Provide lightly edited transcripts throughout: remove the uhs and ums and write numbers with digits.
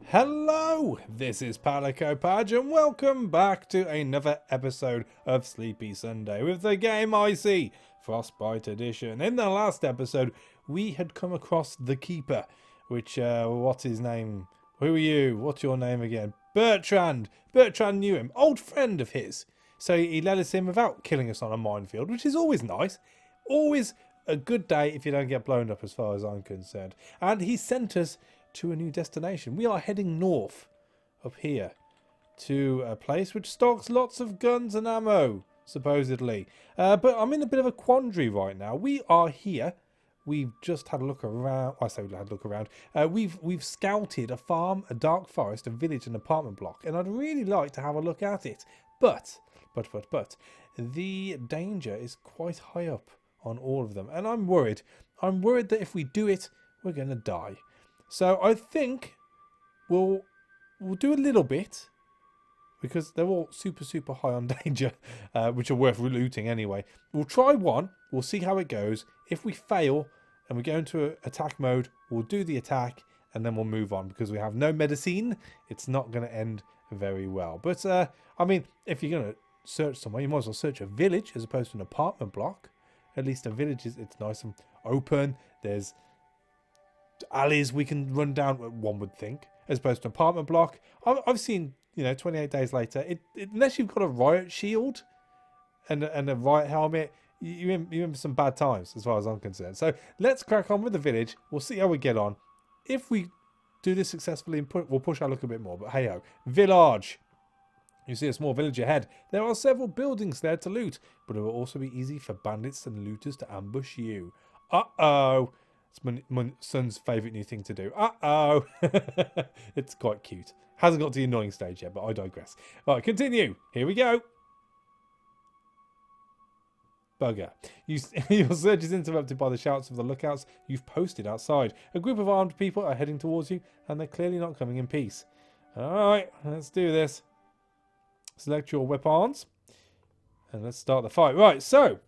Hello, this is Palico Padge and welcome back to another episode of Sleepy Sunday with the game ICY Frostbite Edition. In the last episode, we had come across the Keeper, which, what's his name? Who are you? What's your name again? Bertrand. Bertrand knew him, old friend of his. So he let us in without killing us on a minefield, which is always nice. Always a good day if you don't get blown up as far as I'm concerned. And he sent us to a new destination. We are heading north up here to a place which stocks lots of guns and ammo, supposedly. But I'm in a bit of a quandary right now. We are here. We've just had a look around. I say we had a look around. We've scouted a farm, a dark forest, a village, an apartment block, and I'd really like to have a look at it. But the danger is quite high up on all of them, and I'm worried. I'm worried that if we do it, we're going to die. So I think we'll do a little bit, because they're all super high on danger, which are worth looting anyway. We'll try one. We'll see how it goes. If we fail and we go into attack mode, we'll do the attack and then we'll move on, because we have no medicine. It's not going to end very well. But I mean, if you're going to search somewhere, you might as well search a village as opposed to an apartment block. At least a village it's nice and open. There's alleys we can run down, one would think, as opposed to an apartment block. I've seen, 28 days later, unless you've got a riot shield and a riot helmet, you're in some bad times as far as I'm concerned. So let's crack on with the village. We'll see how we get on. If we do this successfully, we'll push our luck a bit more. But hey ho, village. You see a small village ahead. There are several buildings there to loot, but it will also be easy for bandits and looters to ambush you. Uh-oh. It's my son's favourite new thing to do. Uh-oh. It's quite cute. Hasn't got to the annoying stage yet, but I digress. Right, continue. Here we go. Bugger. Your search is interrupted by the shouts of the lookouts you've posted outside. A group of armed people are heading towards you, and they're clearly not coming in peace. Alright, let's do this. Select your weapons, and let's start the fight. Right, so,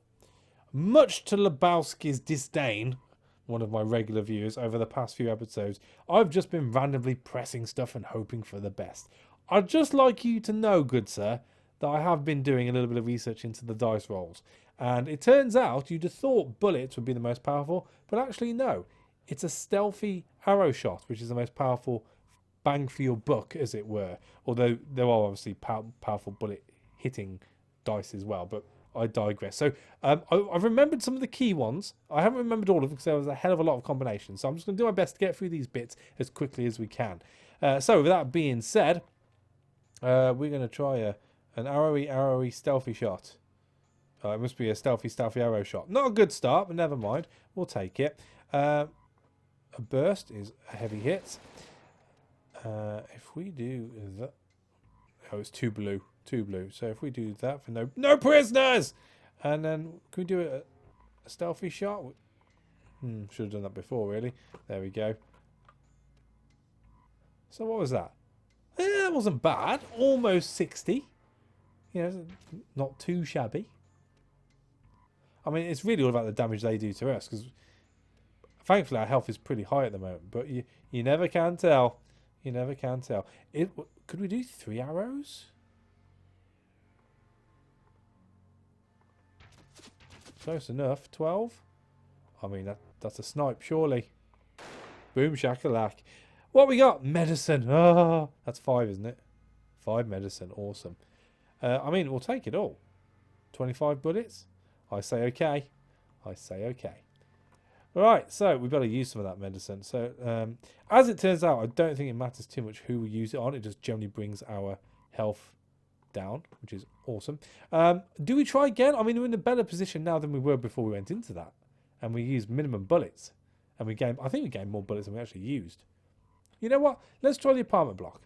much to Lebowski's disdain, one of my regular viewers over the past few episodes, I've just been randomly pressing stuff and hoping for the best. I'd just like you to know, good sir, that I have been doing a little bit of research into the dice rolls. And it turns out you'd have thought bullets would be the most powerful, but actually no. It's a stealthy arrow shot, which is the most powerful bang for your buck, as it were. Although there are obviously powerful bullet hitting dice as well, but I digress. So I've remembered some of the key ones. I haven't remembered all of them because there was a hell of a lot of combinations. So I'm just going to do my best to get through these bits as quickly as we can. So with that being said, we're going to try an arrowy stealthy shot. It must be a stealthy arrow shot. Not a good start, but never mind. We'll take it. A burst is a heavy hit. If we do that... Oh, it's two blue. So if we do that for no prisoners, and then can we do a stealthy shot? Should have done that before, really. There we go. So what was that? That wasn't bad. Almost 60. Not too shabby. I mean, it's really all about the damage they do to us, because thankfully our health is pretty high at the moment. But you never can tell. You never can tell. Could we do 3 arrows? Close enough. 12? I mean, that's a snipe, surely. Boom shakalak. What we got? Medicine. Oh, that's 5, isn't it? 5 medicine. Awesome. I mean, we'll take it all. 25 bullets? I say okay. Right, so we've got to use some of that medicine. So, as it turns out, I don't think it matters too much who we use it on. It just generally brings our health down, which is awesome. Do we try again? I mean, we're in a better position now than we were before we went into that. And we used minimum bullets. And I think we gained more bullets than we actually used. You know what? Let's try the apartment block.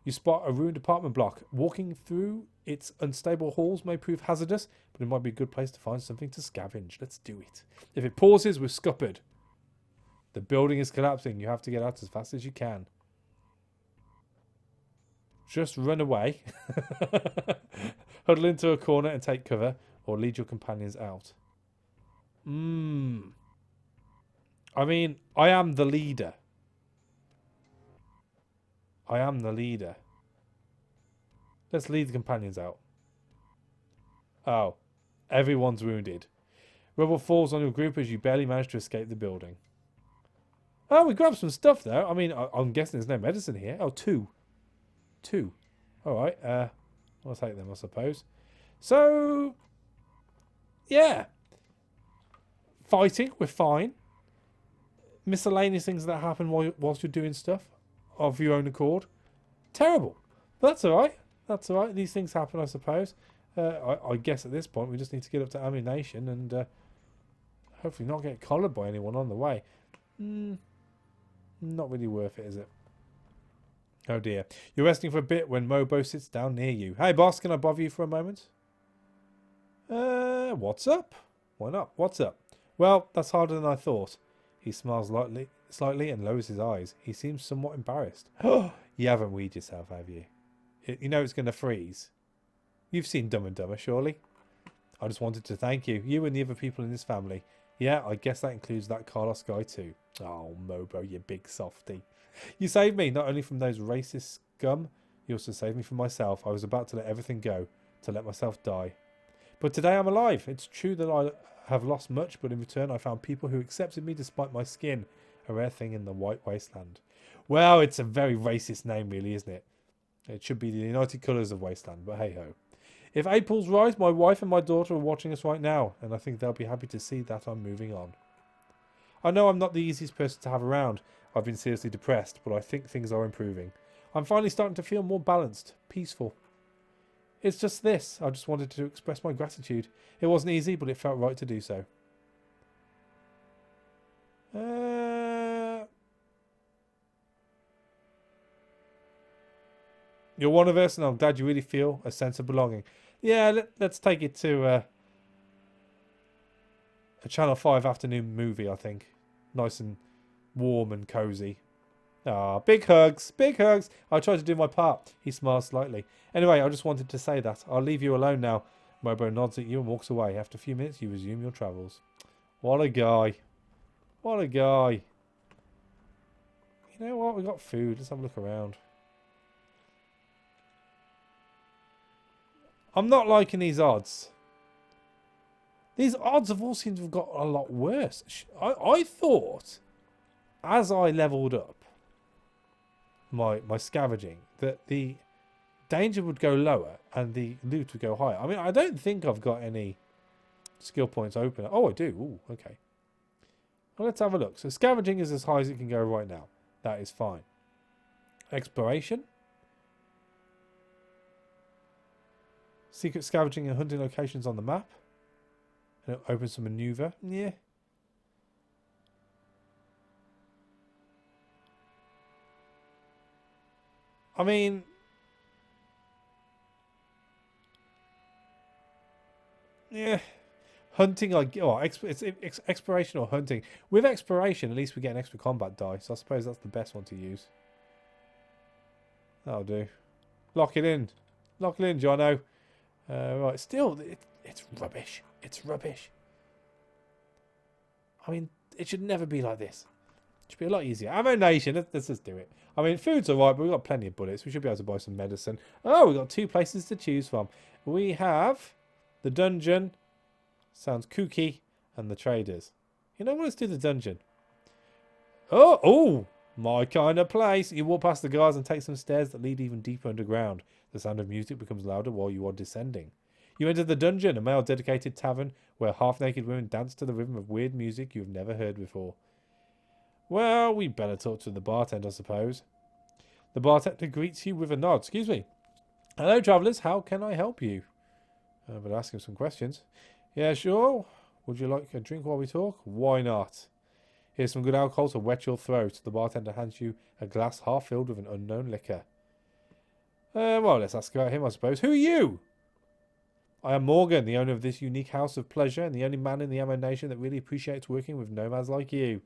You spot a ruined apartment block. Walking through its unstable halls may prove hazardous, but it might be a good place to find something to scavenge. Let's do it. If it pauses, we're scuppered. The building is collapsing. You have to get out as fast as you can. Just run away. Huddle into a corner and take cover, or lead your companions out. I mean, I am the leader. I am the leader. Let's lead the companions out. Oh. Everyone's wounded. Rubble falls on your group as you barely manage to escape the building. Oh, we grabbed some stuff though. I mean, I'm guessing there's no medicine here. Oh, two. Alright, I'll take them, I suppose. So, yeah. Fighting, we're fine. Miscellaneous things that happen whilst you're doing stuff of your own accord. Terrible. But that's alright. That's alright. These things happen, I suppose. I guess at this point we just need to get up to ammunition and hopefully not get collared by anyone on the way. Not really worth it, is it? Oh dear. You're resting for a bit when Mobo sits down near you. Hey boss, can I bother you for a moment? What's up? Why not? What's up? Well, that's harder than I thought. He smiles slightly and lowers his eyes. He seems somewhat embarrassed. Oh, you haven't weed yourself, have you? You know it's going to freeze. You've seen Dumb and Dumber, surely? I just wanted to thank you. You and the other people in this family. Yeah, I guess that includes that Carlos guy too. Oh, Mobo, you big softy. You saved me, not only from those racist scum, you also saved me from myself. I was about to let everything go, to let myself die. But today I'm alive. It's true that I have lost much, but in return I found people who accepted me despite my skin. A rare thing in the White Wasteland. Well, it's a very racist name really, isn't it? It should be the United Colours of Wasteland, but hey-ho. If April's right, my wife and my daughter are watching us right now, and I think they'll be happy to see that I'm moving on. I know I'm not the easiest person to have around. I've been seriously depressed, but I think things are improving. I'm finally starting to feel more balanced, peaceful. It's just this. I just wanted to express my gratitude. It wasn't easy, but it felt right to do so. You're one of us, and I'm glad you really feel a sense of belonging. Yeah, let's take it to a Channel 5 afternoon movie, I think. Nice and warm and cosy. Ah, big hugs, big hugs. I tried to do my part. He smiles slightly. Anyway, I just wanted to say that. I'll leave you alone now. Mobo nods at you and walks away. After a few minutes, you resume your travels. What a guy. What a guy. You know what? We've got food. Let's have a look around. I'm not liking these odds. These odds have all seemed to have got a lot worse. I thought, as I leveled up my scavenging, that the danger would go lower and the loot would go higher. I mean, I don't think I've got any skill points open. Oh, I do. Ooh, okay. Well, let's have a look. So scavenging is as high as it can go right now. That is fine. Exploration. Secret scavenging and hunting locations on the map. And it opens some maneuver. Yeah. I mean, yeah. Hunting, it's exploration or hunting. With exploration, at least we get an extra combat die. So I suppose that's the best one to use. That'll do. Lock it in. Lock it in, Jono. Right, still, it's rubbish. It's rubbish. I mean, it should never be like this. It should be a lot easier. Ammo Nation, let's just do it. I mean, food's alright, but we've got plenty of bullets. We should be able to buy some medicine. Oh, we've got 2 places to choose from. We have the dungeon. Sounds kooky. And the traders. You know what? Let's do the dungeon. Oh, my kind of place. You walk past the guards and take some stairs that lead even deeper underground. The sound of music becomes louder while you are descending. You enter the dungeon, a male-dedicated tavern where half-naked women dance to the rhythm of weird music you have never heard before. Well, we better talk to the bartender, I suppose. The bartender greets you with a nod. Excuse me. Hello, travellers. How can I help you? I better ask him some questions. Yeah, sure. Would you like a drink while we talk? Why not? Here's some good alcohol to wet your throat. The bartender hands you a glass half filled with an unknown liquor. Well, let's ask about him, I suppose. Who are you? I am Morgan, the owner of this unique house of pleasure and the only man in the Ammo Nation that really appreciates working with nomads like you.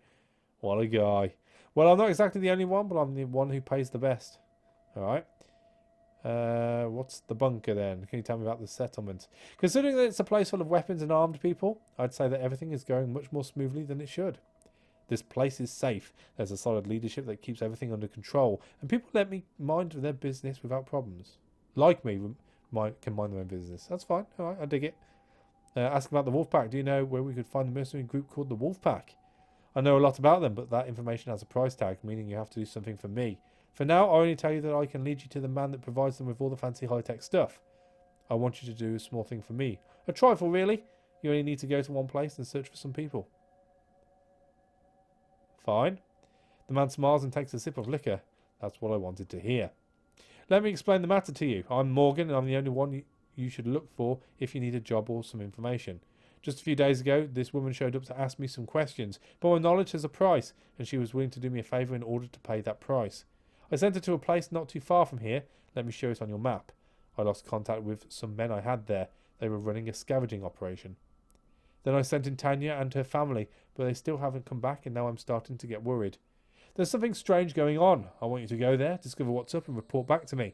What a guy. Well, I'm not exactly the only one, but I'm the one who pays the best. Alright. What's the bunker then? Can you tell me about the settlement? Considering that it's a place full of weapons and armed people, I'd say that everything is going much more smoothly than it should. This place is safe. There's a solid leadership that keeps everything under control, and people let me mind their business without problems. Like me, can mind their own business. That's fine. All right, I dig it. Ask about the wolf pack. Do you know where we could find the mercenary group called the wolf pack? I know a lot about them, but that information has a price tag, meaning you have to do something for me. For now, I only tell you that I can lead you to the man that provides them with all the fancy high-tech stuff. I want you to do a small thing for me. A trifle, really. You only need to go to one place and search for some people. Fine. The man smiles and takes a sip of liquor. That's what I wanted to hear. Let me explain the matter to you. I'm Morgan, and I'm the only one you should look for if you need a job or some information. Just a few days ago, this woman showed up to ask me some questions, but my knowledge has a price, and she was willing to do me a favour in order to pay that price. I sent her to a place not too far from here. Let me show it on your map. I lost contact with some men I had there. They were running a scavenging operation. Then I sent in Tanya and her family, but they still haven't come back, and now I'm starting to get worried. There's something strange going on. I want you to go there, discover what's up, and report back to me.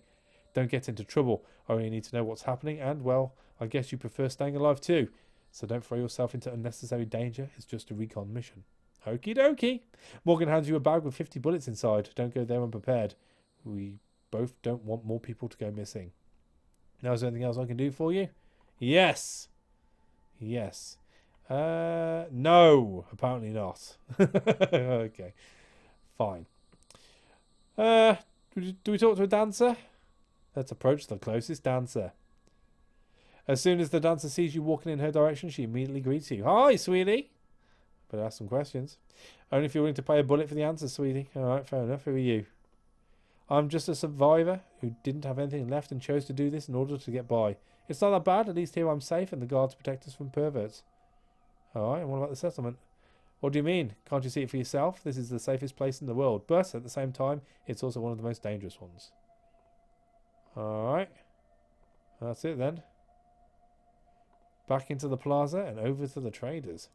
Don't get into trouble. I only need to know what's happening, and, well, I guess you prefer staying alive too. So don't throw yourself into unnecessary danger. It's just a recon mission. Okie dokie. Morgan hands you a bag with 50 bullets inside. Don't go there unprepared. We both don't want more people to go missing. Now, is there anything else I can do for you? Yes. Yes. No. Apparently not. Okay. Fine. Do we talk to a dancer? Let's approach the closest dancer. As soon as the dancer sees you walking in her direction, she immediately greets you. Hi, sweetie. Better ask some questions. Only if you're willing to pay a bullet for the answer, sweetie. Alright, fair enough. Who are you? I'm just a survivor who didn't have anything left and chose to do this in order to get by. It's not that bad. At least here I'm safe and the guards protect us from perverts. Alright, and what about the settlement? What do you mean? Can't you see it for yourself? This is the safest place in the world, but at the same time, it's also one of the most dangerous ones. Alright. That's it then. Back into the plaza and over to the traders.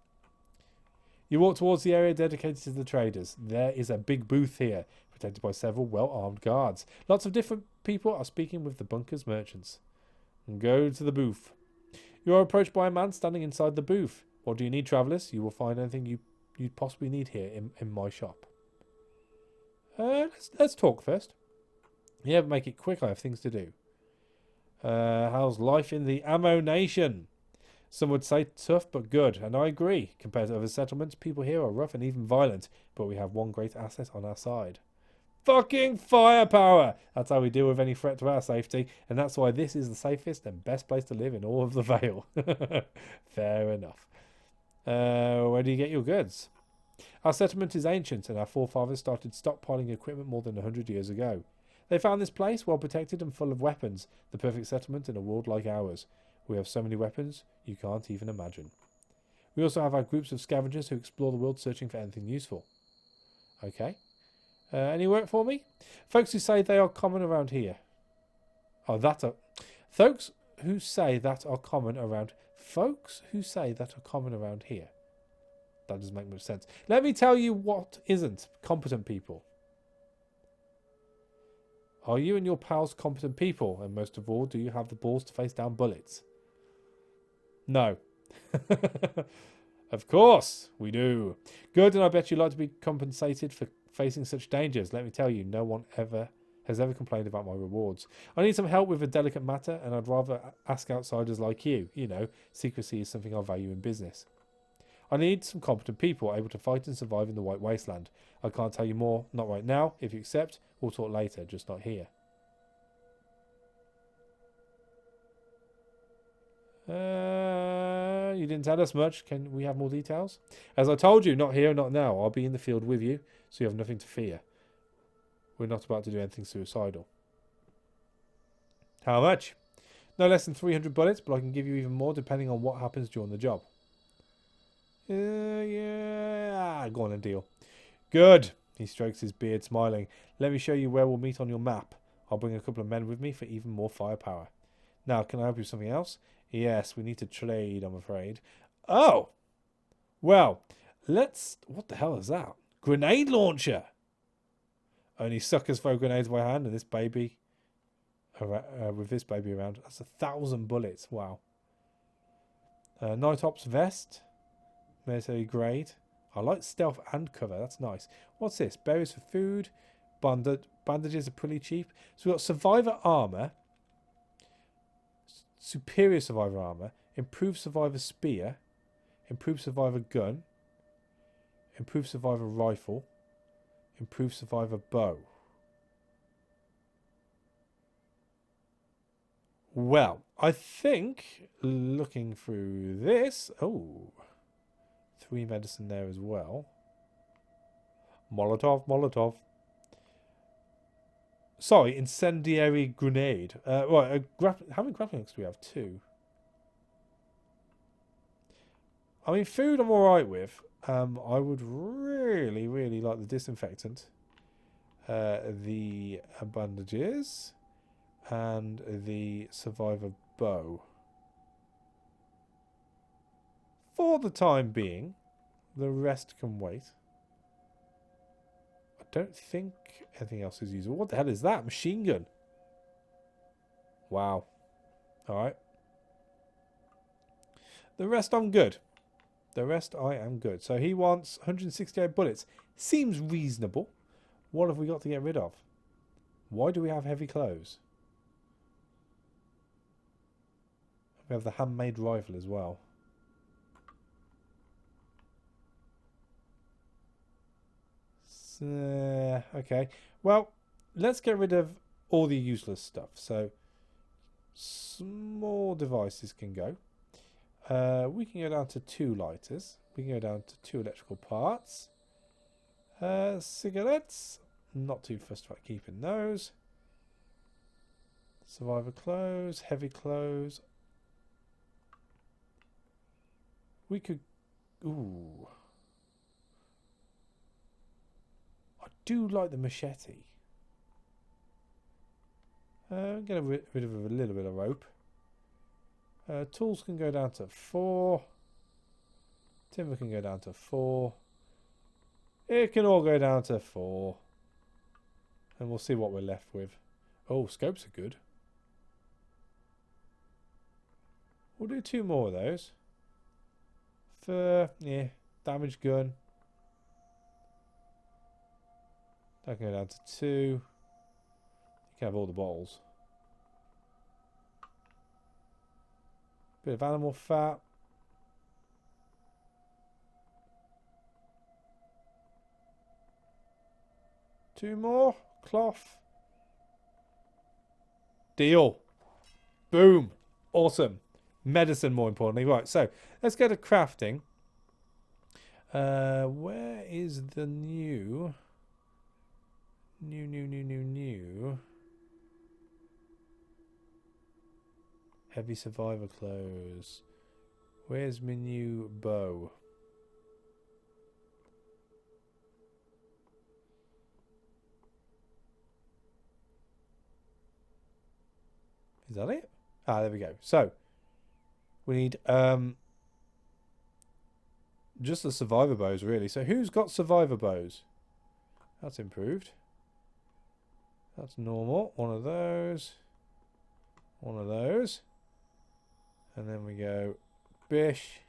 You walk towards the area dedicated to the traders. There is a big booth here, protected by several well-armed guards. Lots of different people are speaking with the bunker's merchants. And go to the booth. You are approached by a man standing inside the booth. What do you need, travellers? You will find anything you'd possibly need here in my shop. Let's talk first. Yeah, but make it quick. I have things to do. How's life in the Ammo Nation? Some would say tough but good, and I agree. Compared to other settlements, people here are rough and even violent, but we have one great asset on our side. Fucking firepower! That's how we deal with any threat to our safety, and that's why this is the safest and best place to live in all of the Vale. Fair enough. Where do you get your goods? Our settlement is ancient, and our forefathers started stockpiling equipment more than 100 years ago. They found this place well protected and full of weapons, the perfect settlement in a world like ours. We have so many weapons, you can't even imagine. We also have our groups of scavengers who explore the world searching for anything useful. Okay. Any work for me? Folks who say they are common around here. Oh, folks who say that are common around... Folks who say that are common around here. That doesn't make much sense. Let me tell you what isn't. Competent people. Are you and your pals competent people? And most of all, do you have the balls to face down bullets? No. Of course we do. Good, and I bet you'd like to be compensated for facing such dangers. Let me tell you, no one has ever complained about my rewards. I need some help with a delicate matter, and I'd rather ask outsiders like you. You know, secrecy is something I value in business. I need some competent people able to fight and survive in the White Wasteland. I can't tell you more, not right now. If you accept, we'll talk later, just not here. You didn't tell us much. Can we have more details? As I told you, not here, not now. I'll be in the field with you, so you have nothing to fear. We're not about to do anything suicidal. How much? No less than 300 bullets, but I can give you even more depending on what happens during the job. Yeah, go on and deal. Good. He strokes his beard, smiling. Let me show you where we'll meet on your map. I'll bring a couple of men with me for even more firepower. Now, can I help you with something else? Yes, we need to trade, I'm afraid. Oh! Well, let's... What the hell is that? Grenade launcher! Only suckers throw grenades by hand, and this baby... with this baby around, that's 1,000 bullets. Wow. Night Ops vest. Military grade. I like stealth and cover. That's nice. What's this? Berries for food. Bandages are pretty cheap. So we've got survivor armor. Superior survivor armor. Improved survivor spear. Improved survivor gun. Improved survivor rifle. Improved survivor bow. Well, I think looking through this... Oh, 3 medicine there as well. Molotov. Sorry, incendiary grenade. Right, how many grappling hooks do we have? 2. I mean, food I'm alright with. I would really, really like the disinfectant. The bandages. And the survivor bow. For the time being, the rest can wait. I don't think anything else is usable. What the hell is that? Machine gun. Wow. Alright. The rest I'm good. The rest I am good. So he wants 168 bullets. Seems reasonable. What have we got to get rid of? Why do we have heavy clothes? We have the handmade rifle as well. So, okay. Well, let's get rid of all the useless stuff. So, small devices can go. We can go down to 2 lighters. We can go down to 2 electrical parts. Cigarettes. Not too fussed about keeping those. Survivor clothes. Heavy clothes. We could... Ooh. I do like the machete. Get rid of a little bit of rope. Tools can go down to 4. Timber can go down to 4. It can all go down to 4. And we'll see what we're left with. Oh, scopes are good. We'll do 2 more of those. Yeah, damaged gun. That can go down to 2. You can have all the bottles. Bit of animal fat. Two more. Cloth. Deal. Boom. Awesome. Medicine, more importantly. Right, so let's go to crafting. Where is the new heavy survivor clothes? Where's my new bow? Is that it? Ah, there we go. So we need just the survivor bows, really. So who's got survivor bows? That's improved. That's normal. One of those. One of those. And then we go bish,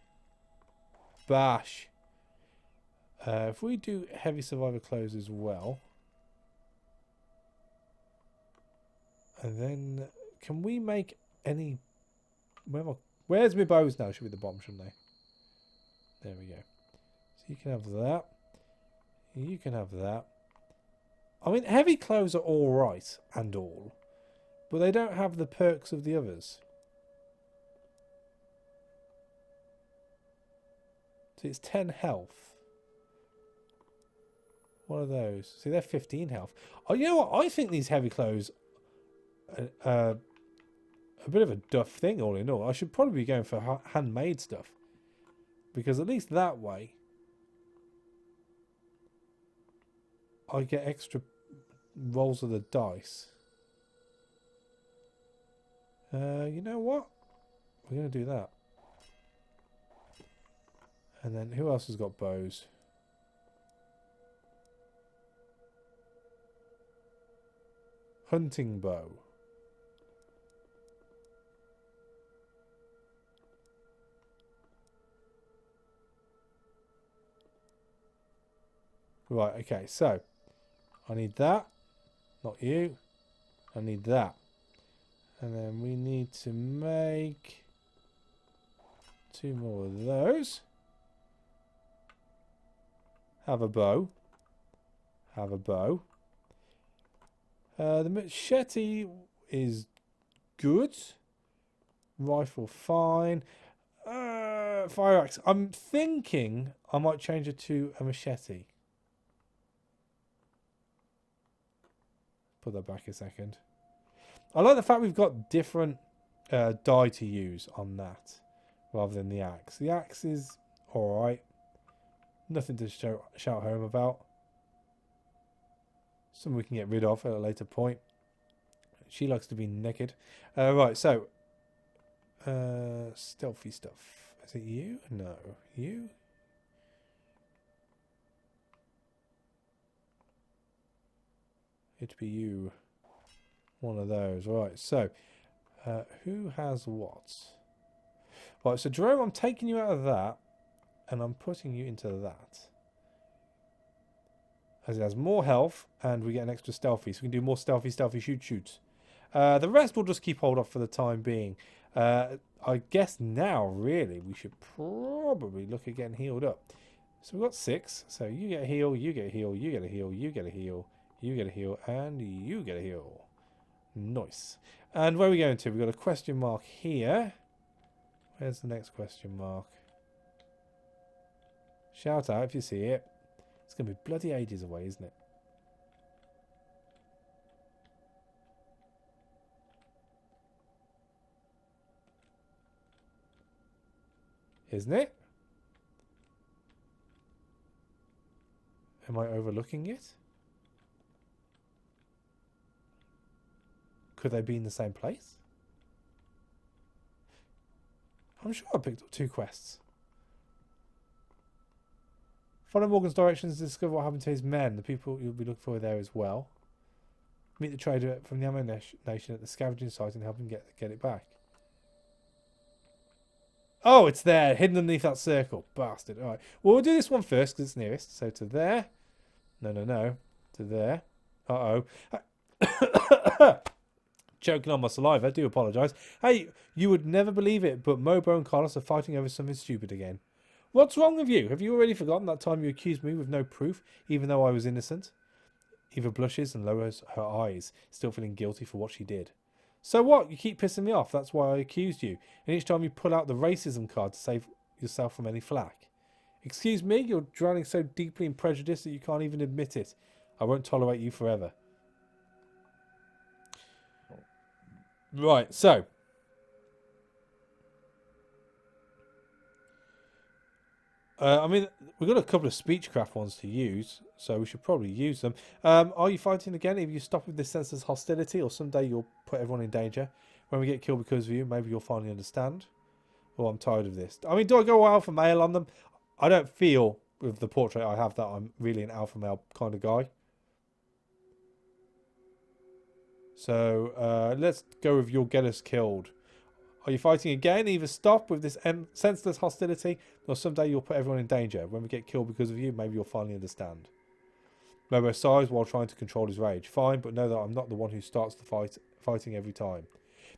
bash. If we do heavy survivor clothes as well. And then can we make any... Where's my bows now? Should be the bottom, shouldn't they? There we go. So you can have that. You can have that. I mean, heavy clothes are all right and all, but they don't have the perks of the others. See, it's 10 health. What are those? See, they're 15 health. Oh, you know what? I think these heavy clothes are a bit of a duff thing, all in all. I should probably be going for handmade stuff, because at least that way I get extra rolls of the dice. You know what? We're going to do that. And then who else has got bows? Hunting bow. Right, okay, so I need that. Not you. I need that. And then we need to make 2 more of those. Have a bow. Have a bow. The machete is good. Rifle fine. Fire axe. I'm thinking I might change it to a machete. Put that back a second. I like the fact we've got different dye to use on that rather than the axe. The axe is alright. Nothing to shout home about. Something we can get rid of at a later point. She likes to be naked. Right, so stealthy stuff. Is it you? No. You? It'd be you. One of those. Right, so who has what? Right, so Jerome, I'm taking you out of that and I'm putting you into that. As it has more health and we get an extra stealthy. So we can do more stealthy shoot. The rest will just keep hold off for the time being. I guess now, really, we should probably look at getting healed up. So we've got 6. So you get a heal, you get a heal, you get a heal, you get a heal, you get a heal, and you get a heal. Nice. And where are we going to? We've got a question mark here. Where's the next question mark? Shout out if you see it. It's going to be bloody ages away, isn't it? Isn't it? Am I overlooking it? Could they be in the same place? I'm sure I picked up 2 quests. Follow Morgan's directions to discover what happened to his men. The people you'll be looking for there as well. Meet the trader from the Ammo Nation at the scavenging site and help him get it back. Oh, it's there, hidden underneath that circle. Bastard. Alright. Well, we'll do this one first because it's nearest. So to there. No. To there. Uh-oh. Choking on my saliva. I do apologise. Hey, you would never believe it, but Mobo and Carlos are fighting over something stupid again. What's wrong with you? Have you already forgotten that time you accused me with no proof, even though I was innocent? Eva blushes and lowers her eyes, still feeling guilty for what she did. So what? You keep pissing me off. That's why I accused you. And each time you pull out the racism card to save yourself from any flack. Excuse me? You're drowning so deeply in prejudice that you can't even admit it. I won't tolerate you forever. Right, so. I mean, we've got a couple of speechcraft ones to use, so we should probably use them. Are you fighting again? If you stop with this senseless hostility, or someday you'll put everyone in danger. When we get killed because of you, maybe you'll finally understand. Oh, I'm tired of this. I mean, do I go alpha male on them? I don't feel, with the portrait I have, that I'm really an alpha male kind of guy. So, let's go with you'll get us killed. Are you fighting again? Either stop with this senseless hostility, or someday you'll put everyone in danger. When we get killed because of you, maybe you'll finally understand. Mobo sighs while trying to control his rage. Fine, but know that I'm not the one who starts the fighting every time.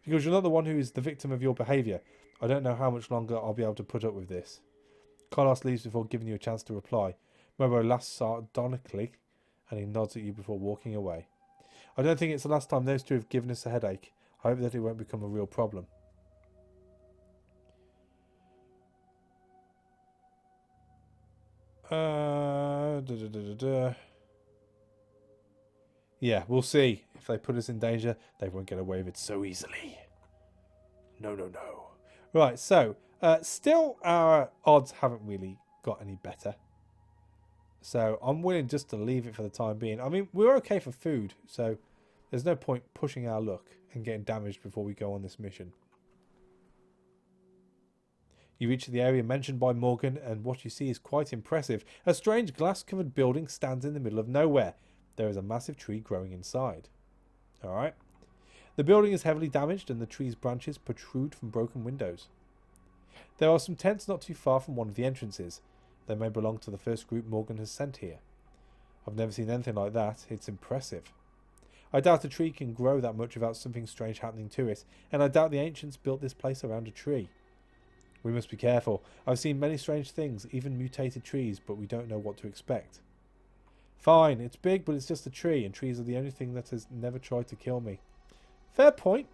Because you're not the one who is the victim of your behaviour. I don't know how much longer I'll be able to put up with this. Carlos leaves before giving you a chance to reply. Mobo laughs sardonically, and he nods at you before walking away. I don't think it's the last time those two have given us a headache. I hope that it won't become a real problem. Yeah, we'll see. If they put us in danger, they won't get away with it so easily. No. Right, so, still our odds haven't really got any better. So, I'm willing just to leave it for the time being. I mean, we're okay for food, so there's no point pushing our luck and getting damaged before we go on this mission. You reach the area mentioned by Morgan, and what you see is quite impressive. A strange glass-covered building stands in the middle of nowhere. There is a massive tree growing inside. Alright. The building is heavily damaged, and the tree's branches protrude from broken windows. There are some tents not too far from one of the entrances. They may belong to the first group Morgan has sent here. I've never seen anything like that. It's impressive. I doubt a tree can grow that much without something strange happening to it, and I doubt the ancients built this place around a tree. We must be careful. I've seen many strange things, even mutated trees, but we don't know what to expect. Fine, it's big, but it's just a tree, and trees are the only thing that has never tried to kill me. Fair point.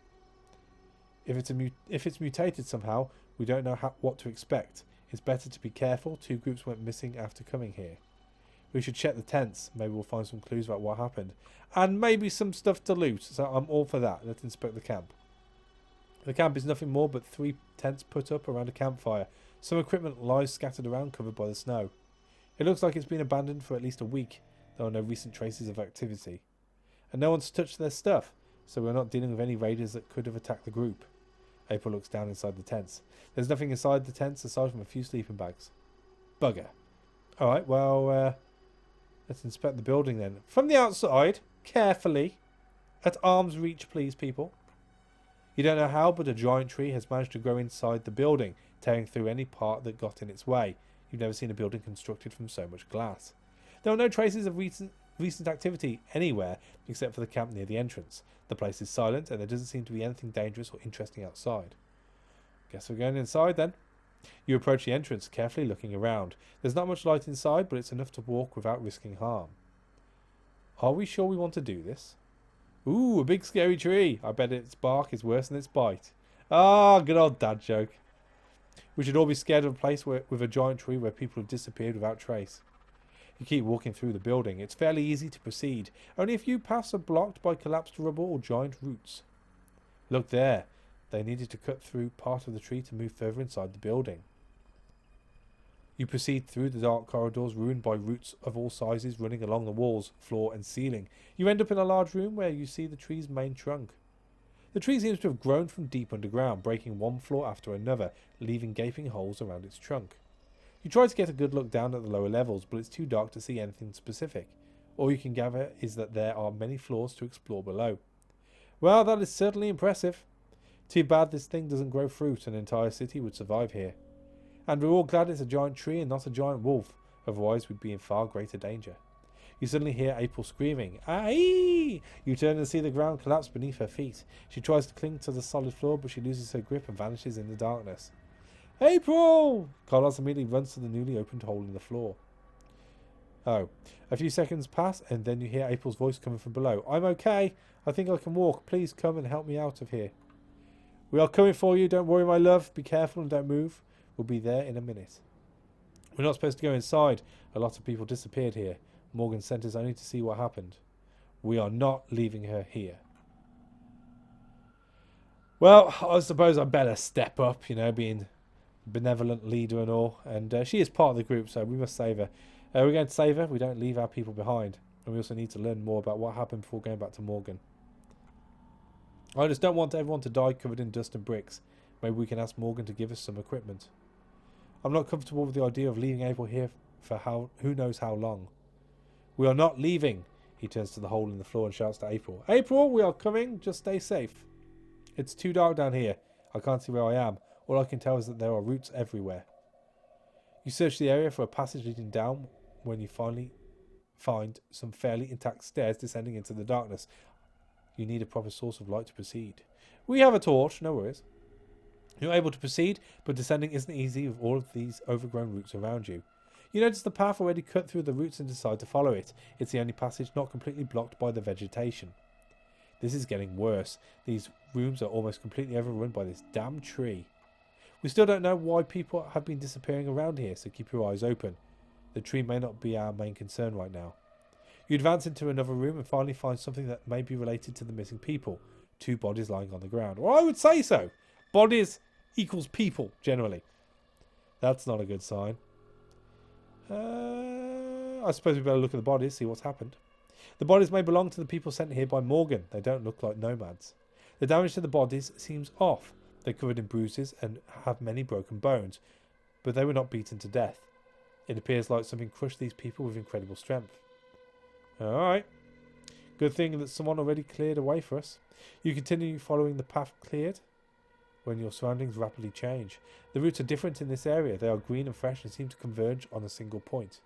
If it's mutated somehow, we don't know what to expect. It's better to be careful. 2 groups went missing after coming here. We should check the tents. Maybe we'll find some clues about what happened. And maybe some stuff to loot. So I'm all for that. Let's inspect the camp. The camp is nothing more but 3 tents put up around a campfire. Some equipment lies scattered around, covered by the snow. It looks like it's been abandoned for at least a week. There are no recent traces of activity. And no one's touched their stuff, so we're not dealing with any raiders that could have attacked the group. April looks down inside the tents. There's nothing inside the tents aside from a few sleeping bags. Bugger. Alright, well, let's inspect the building then. From the outside, carefully. At arm's reach, please, people. You don't know how, but a giant tree has managed to grow inside the building, tearing through any part that got in its way. You've never seen a building constructed from so much glass. There are no traces of recent activity anywhere except for the camp near the entrance. The place is silent and there doesn't seem to be anything dangerous or interesting outside. Guess we're going inside then. You approach the entrance, carefully looking around. There's not much light inside, but it's enough to walk without risking harm. Are we sure we want to do this? Ooh, a big scary tree. I bet its bark is worse than its bite. Ah, good old dad joke. We should all be scared of a place with a giant tree where people have disappeared without trace. You keep walking through the building. It's fairly easy to proceed. Only a few paths are blocked by collapsed rubble or giant roots. Look there. They needed to cut through part of the tree to move further inside the building. You proceed through the dark corridors ruined by roots of all sizes running along the walls, floor and ceiling. You end up in a large room where you see the tree's main trunk. The tree seems to have grown from deep underground, breaking one floor after another, leaving gaping holes around its trunk. You try to get a good look down at the lower levels, but it's too dark to see anything specific. All you can gather is that there are many floors to explore below. Well, that is certainly impressive. Too bad this thing doesn't grow fruit. An entire city would survive here. And we're all glad it's a giant tree and not a giant wolf, otherwise we'd be in far greater danger. You suddenly hear April screaming, "Aye!" You turn and see the ground collapse beneath her feet. She tries to cling to the solid floor, but she loses her grip and vanishes in the darkness. April! Carlos immediately runs to the newly opened hole in the floor. Oh. A few seconds pass, and then you hear April's voice coming from below. "I'm okay. I think I can walk. Please come and help me out of here." "We are coming for you. Don't worry, my love. Be careful and don't move. We'll be there in a minute." "We're not supposed to go inside. A lot of people disappeared here. Morgan sent us only to see what happened. We are not leaving her here." Well, I suppose I better step up, being benevolent leader and all. And she is part of the group, so we must save her. We're going to save her. We don't leave our people behind. And we also need to learn more about what happened before going back to Morgan. I just don't want everyone to die covered in dust and bricks. Maybe we can ask Morgan to give us some equipment. I'm not comfortable with the idea of leaving April here for who knows how long. "We are not leaving." He turns to the hole in the floor and shouts to April. "April, we are coming. Just stay safe." "It's too dark down here. I can't see where I am. All I can tell is that there are roots everywhere." You search the area for a passage leading down when you finally find some fairly intact stairs descending into the darkness. You need a proper source of light to proceed. "We have a torch, no worries." You're able to proceed, but descending isn't easy with all of these overgrown roots around you. You notice the path already cut through the roots and decide to follow it. It's the only passage not completely blocked by the vegetation. This is getting worse. These rooms are almost completely overrun by this damn tree. We still don't know why people have been disappearing around here, so keep your eyes open. The tree may not be our main concern right now. You advance into another room and finally find something that may be related to the missing people. 2 bodies lying on the ground. Well, I would say so. Bodies equals people, generally. That's not a good sign. I suppose we better look at the bodies, see what's happened. The bodies may belong to the people sent here by Morgan. They don't look like nomads. The damage to the bodies seems off. They're covered in bruises and have many broken bones, but they were not beaten to death. It appears like something crushed these people with incredible strength. Alright. Good thing that someone already cleared a way for us. You continue following the path cleared when your surroundings rapidly change. The roots are different in this area. They are green and fresh and seem to converge on a single point.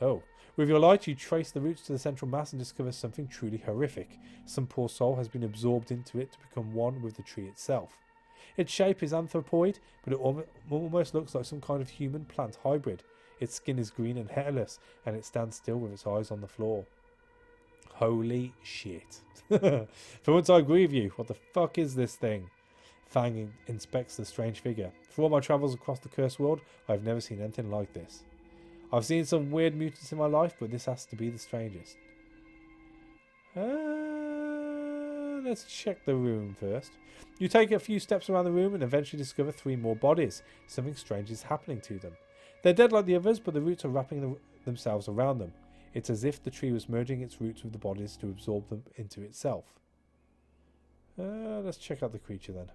Oh. With your light, you trace the roots to the central mass and discover something truly horrific. Some poor soul has been absorbed into it to become one with the tree itself. Its shape is anthropoid, but it almost looks like some kind of human-plant hybrid. Its skin is green and hairless, and it stands still with its eyes on the floor. Holy shit. For once I agree with you. What the fuck is this thing? Fang inspects the strange figure. For all my travels across the cursed world, I have never seen anything like this. I've seen some weird mutants in my life, but this has to be the strangest. Let's check the room first. You take a few steps around the room and eventually discover 3 more bodies. Something strange is happening to them. They're dead like the others, but the roots are wrapping themselves around them. It's as if the tree was merging its roots with the bodies to absorb them into itself. Let's check out the creature then.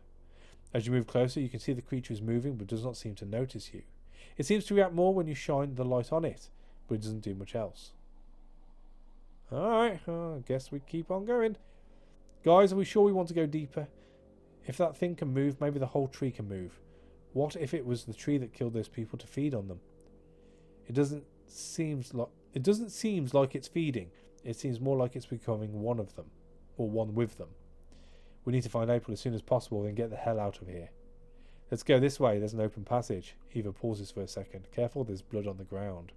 As you move closer, you can see the creature is moving but does not seem to notice you. It seems to react more when you shine the light on it, but it doesn't do much else. Alright, I guess we keep on going. Guys, are we sure we want to go deeper? If that thing can move, maybe the whole tree can move. What if it was the tree that killed those people to feed on them? It doesn't seem like it's feeding. It seems more like it's becoming one of them, or one with them. We need to find April as soon as possible, then get the hell out of here. Let's go this way. There's an open passage. Eva pauses for a second. Careful, there's blood on the ground.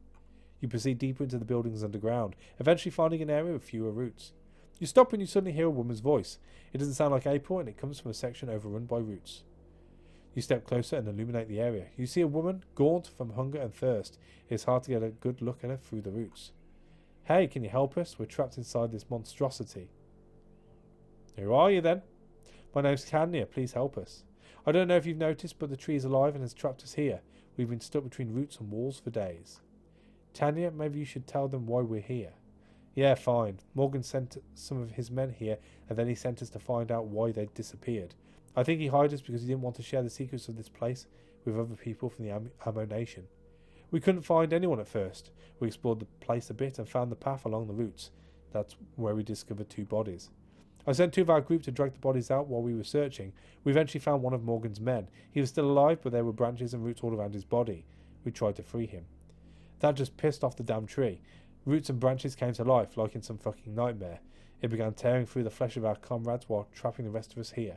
You proceed deeper into the buildings underground, eventually finding an area with fewer roots. You stop when you suddenly hear a woman's voice. It doesn't sound like April, and it comes from a section overrun by roots. You step closer and illuminate the area. You see a woman, gaunt from hunger and thirst. It's hard to get a good look at her through the roots. Hey, can you help us? We're trapped inside this monstrosity. Who are you then? My name's Tanya. Please help us. I don't know if you've noticed, but the tree is alive and has trapped us here. We've been stuck between roots and walls for days. Tanya, maybe you should tell them why we're here. Yeah, fine. Morgan sent some of his men here, and then he sent us to find out why they'd disappeared. I think he hired us because he didn't want to share the secrets of this place with other people from the Ammo Nation. We couldn't find anyone at first. We explored the place a bit and found the path along the roots. That's where we discovered 2 bodies. I sent 2 of our group to drag the bodies out while we were searching. We eventually found one of Morgan's men. He was still alive, but there were branches and roots all around his body. We tried to free him. That just pissed off the damn tree. Roots and branches came to life, like in some fucking nightmare. It began tearing through the flesh of our comrades while trapping the rest of us here.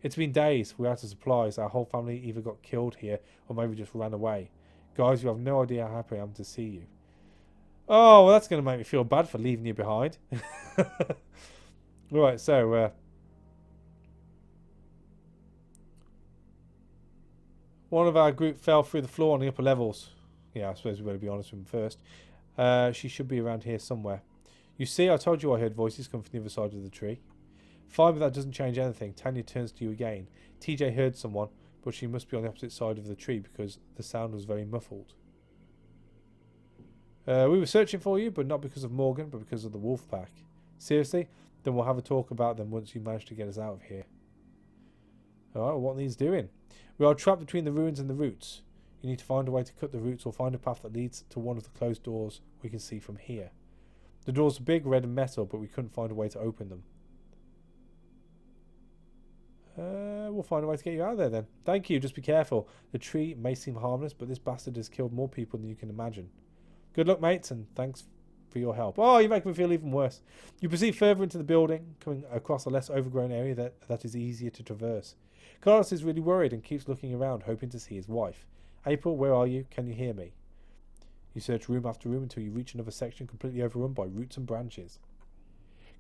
It's been days. We're out of supplies. Our whole family either got killed here or maybe just ran away. Guys, you have no idea how happy I am to see you. Oh, well, that's going to make me feel bad for leaving you behind. Right, so one of our group fell through the floor on the upper levels. Yeah, I suppose we better be honest with him first. She should be around here somewhere. You see, I told you I heard voices come from the other side of the tree. Fine, but that doesn't change anything. Tanya turns to you again. TJ heard someone, but she must be on the opposite side of the tree because the sound was very muffled. We were searching for you, but not because of Morgan, but because of the wolf pack. Seriously? Then we'll have a talk about them once you manage to get us out of here. Alright, well, what are these doing? We are trapped between the ruins and the roots. You need to find a way to cut the roots or find a path that leads to one of the closed doors we can see from here. The doors are big, red and metal, but we couldn't find a way to open them. We'll find a way to get you out of there then. Thank you, just be careful. The tree may seem harmless, but this bastard has killed more people than you can imagine. Good luck, mates, and thanks for your help. Oh, you make me feel even worse. You proceed further into the building, coming across a less overgrown area that is easier to traverse. Carlos is really worried and keeps looking around, hoping to see his wife. April, where are you? Can you hear me? You search room after room until you reach another section completely overrun by roots and branches.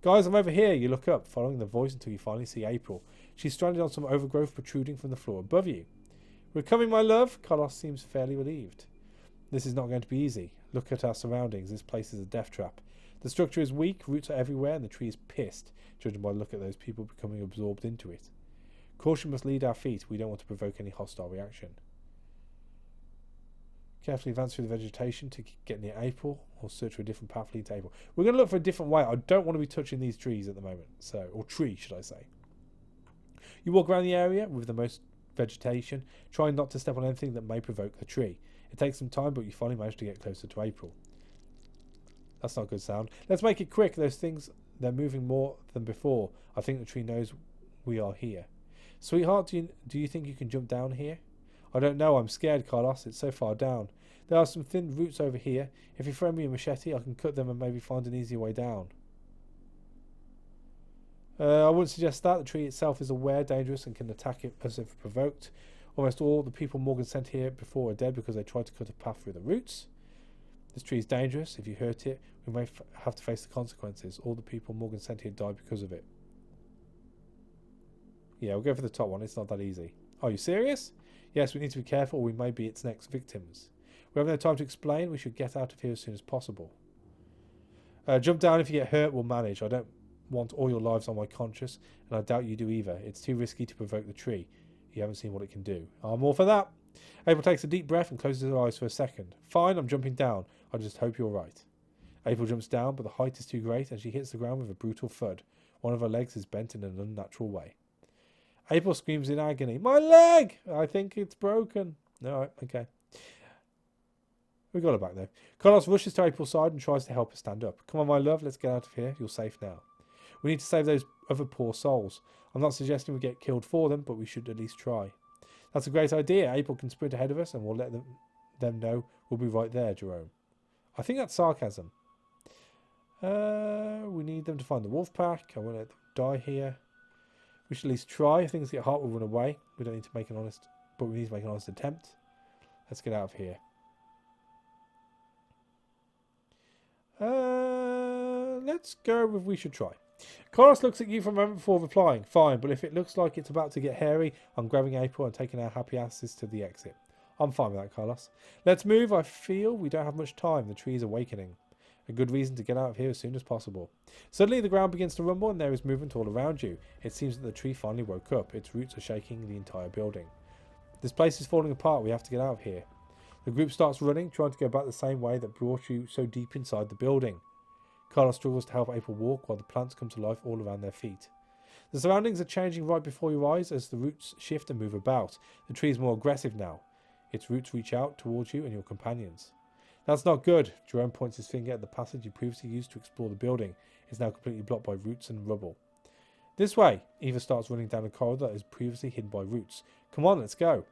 Guys, I'm over here. You look up, following the voice until you finally see April. She's stranded on some overgrowth protruding from the floor above you. We're coming, my love. Carlos seems fairly relieved. This is not going to be easy. Look at our surroundings. This place is a death trap. The structure is weak, roots are everywhere, and the tree is pissed, judging by the look at those people becoming absorbed into it. Caution must lead our feet. We don't want to provoke any hostile reaction. Carefully advance through the vegetation to get near April, or search for a different path leading to April. We're going to look for a different way. I don't want to be touching these trees at the moment, or tree, should I say. You walk around the area with the most vegetation, trying not to step on anything that may provoke the tree. It takes some time, but you finally manage to get closer to April. That's not a good sound. Let's make it quick. Those things, they're moving more than before. I think the tree knows we are here. Sweetheart, do you think you can jump down here? I don't know. I'm scared, Carlos. It's so far down. There are some thin roots over here. If you throw me a machete, I can cut them and maybe find an easier way down. I wouldn't suggest that. The tree itself is aware, dangerous, and can attack it as if provoked. Almost all the people Morgan sent here before are dead because they tried to cut a path through the roots. This tree is dangerous. If you hurt it, we may have to face the consequences. All the people Morgan sent here died because of it. Yeah, we'll go for the top one. It's not that easy. Are you serious? Yes, we need to be careful or we may be its next victims. We have no time to explain. We should get out of here as soon as possible. Jump down if you get hurt. We'll manage. I don't want all your lives on my conscience, and I doubt you do either. It's too risky to provoke the tree. You haven't seen what it can do. I'm all for that. April takes a deep breath and closes her eyes for a second. Fine, I'm jumping down. I just hope you're right. April jumps down, but the height is too great, and she hits the ground with a brutal thud. One of her legs is bent in an unnatural way. April screams in agony. My leg! I think it's broken. Alright, okay. We got her back though. Carlos rushes to April's side and tries to help her stand up. Come on, my love, let's get out of here. You're safe now. We need to save those other poor souls. I'm not suggesting we get killed for them, but we should at least try. That's a great idea. April can sprint ahead of us and we'll let them know we'll be right there, Jerome. I think that's sarcasm. We need them to find the wolf pack. I won't let them die here. We should at least try. If things get hot, we'll run away. We don't need to make an honest, but we need to make an honest attempt. Let's get out of here. Let's go with we should try. Carlos looks at you for a moment before replying. Fine, but if it looks like it's about to get hairy, I'm grabbing April and taking our happy asses to the exit. I'm fine with that, Carlos. Let's move. I feel we don't have much time. The tree is awakening. A good reason to get out of here as soon as possible. Suddenly the ground begins to rumble and there is movement all around you. It seems that the tree finally woke up. Its roots are shaking the entire building. This place is falling apart. We have to get out of here. The group starts running, trying to go back the same way that brought you so deep inside the building. Carlos struggles to help April walk while the plants come to life all around their feet. The surroundings are changing right before your eyes as the roots shift and move about. The tree is more aggressive now. Its roots reach out towards you and your companions. That's not good. Jerome points his finger at the passage you previously used to explore the building. It's now completely blocked by roots and rubble. This way. Eva starts running down a corridor that is previously hidden by roots. Come on, let's go.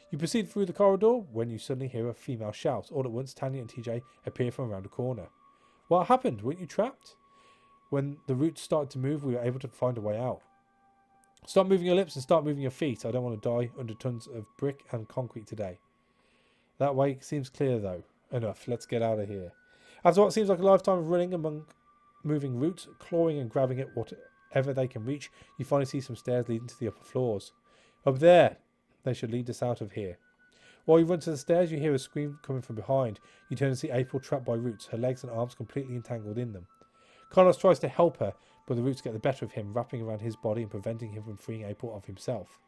You proceed through the corridor when you suddenly hear a female shout. All at once, Tanya and TJ appear from around a corner. What happened? Weren't you trapped? When the roots started to move, we were able to find a way out. Stop moving your lips and start moving your feet. I don't want to die under tons of brick and concrete today. That way seems clear though. Enough. Let's get out of here. After what seems like a lifetime of running among moving roots, clawing and grabbing at whatever they can reach, you finally see some stairs leading to the upper floors. Up there. They should lead us out of here. While you run to the stairs, you hear a scream coming from behind. You turn and see April trapped by roots, her legs and arms completely entangled in them. Carlos tries to help her, but the roots get the better of him, wrapping around his body and preventing him from freeing April of himself.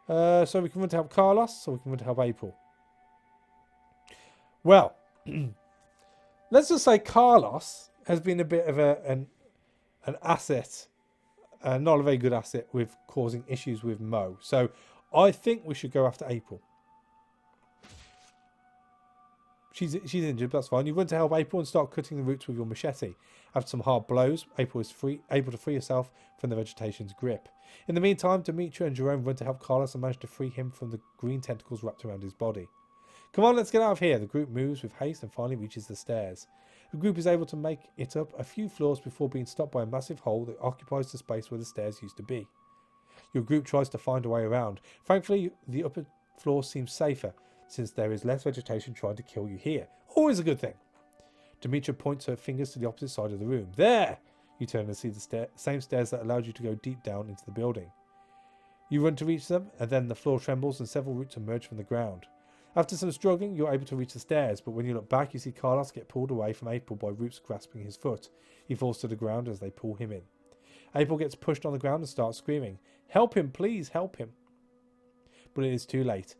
So we can run to help Carlos, or we can run to help April. Well, let's just say Carlos has been a bit of an asset, not a very good asset with causing issues with Mo. So I think we should go after April. She's injured, but that's fine. You run to help April and start cutting the roots with your machete. After some hard blows, April is able to free herself from the vegetation's grip. In the meantime, Demetria and Jerome run to help Carlos and manage to free him from the green tentacles wrapped around his body. Come on, let's get out of here. The group moves with haste and finally reaches the stairs. The group is able to make it up a few floors before being stopped by a massive hole that occupies the space where the stairs used to be. Your group tries to find a way around. Thankfully, the upper floor seems safer, since there is less vegetation trying to kill you here. Always a good thing. Demetria points her fingers to the opposite side of the room. There! You turn and see the same stairs that allowed you to go deep down into the building. You run to reach them, and then the floor trembles and several roots emerge from the ground. After some struggling, you're able to reach the stairs, but when you look back, you see Carlos get pulled away from April by roots grasping his foot. He falls to the ground as they pull him in. April gets pushed on the ground and starts screaming. Help him, please, help him. But it is too late.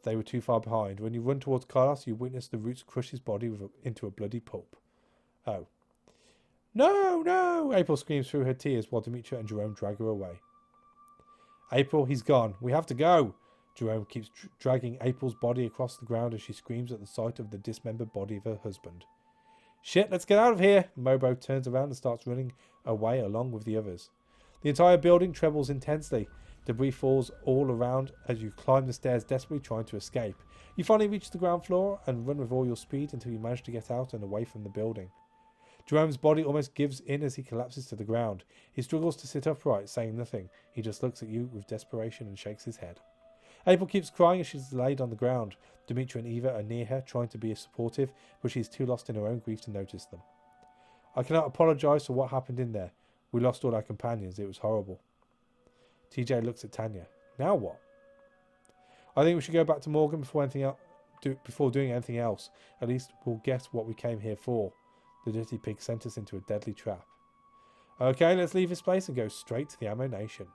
They were too far behind. When you run towards Carlos, you witness the roots crush his body into a bloody pulp. Oh. No, no! April screams through her tears while Demetria and Jerome drag her away. April, he's gone. We have to go. Jerome keeps dragging April's body across the ground as she screams at the sight of the dismembered body of her husband. Shit, let's get out of here! Mobo turns around and starts running away along with the others. The entire building trembles intensely. Debris falls all around as you climb the stairs, desperately trying to escape. You finally reach the ground floor and run with all your speed until you manage to get out and away from the building. Jerome's body almost gives in as he collapses to the ground. He struggles to sit upright, saying nothing. He just looks at you with desperation and shakes his head. April keeps crying as she's laid on the ground. Dimitri and Eva are near her, trying to be supportive, but she's too lost in her own grief to notice them. I cannot apologise for what happened in there. We lost all our companions. It was horrible. TJ looks at Tanya. Now what? I think we should go back to Morgan before doing anything else. At least we'll get what we came here for. The dirty pig sent us into a deadly trap. Okay, let's leave this place and go straight to the Ammo Nation.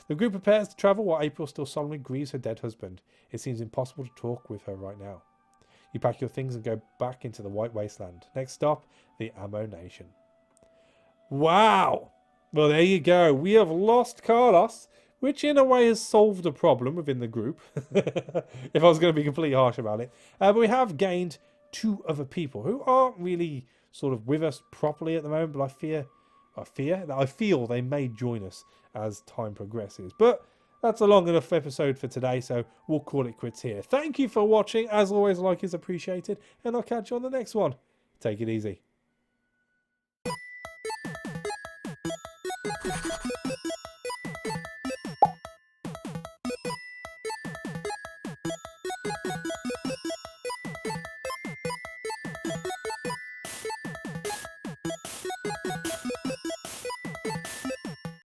The group prepares to travel while April still solemnly grieves her dead husband. It seems impossible to talk with her right now. You pack your things and go back into the White Wasteland. Next stop, the Ammo Nation. Wow! Well, there you go. We have lost Carlos, which in a way has solved a problem within the group, if I was going to be completely harsh about it. But we have gained 2 other people who aren't really sort of with us properly at the moment, but I feel they may join us as time progresses. But that's a long enough episode for today, so we'll call it quits here. Thank you for watching. As always, a like is appreciated, and I'll catch you on the next one. Take it easy.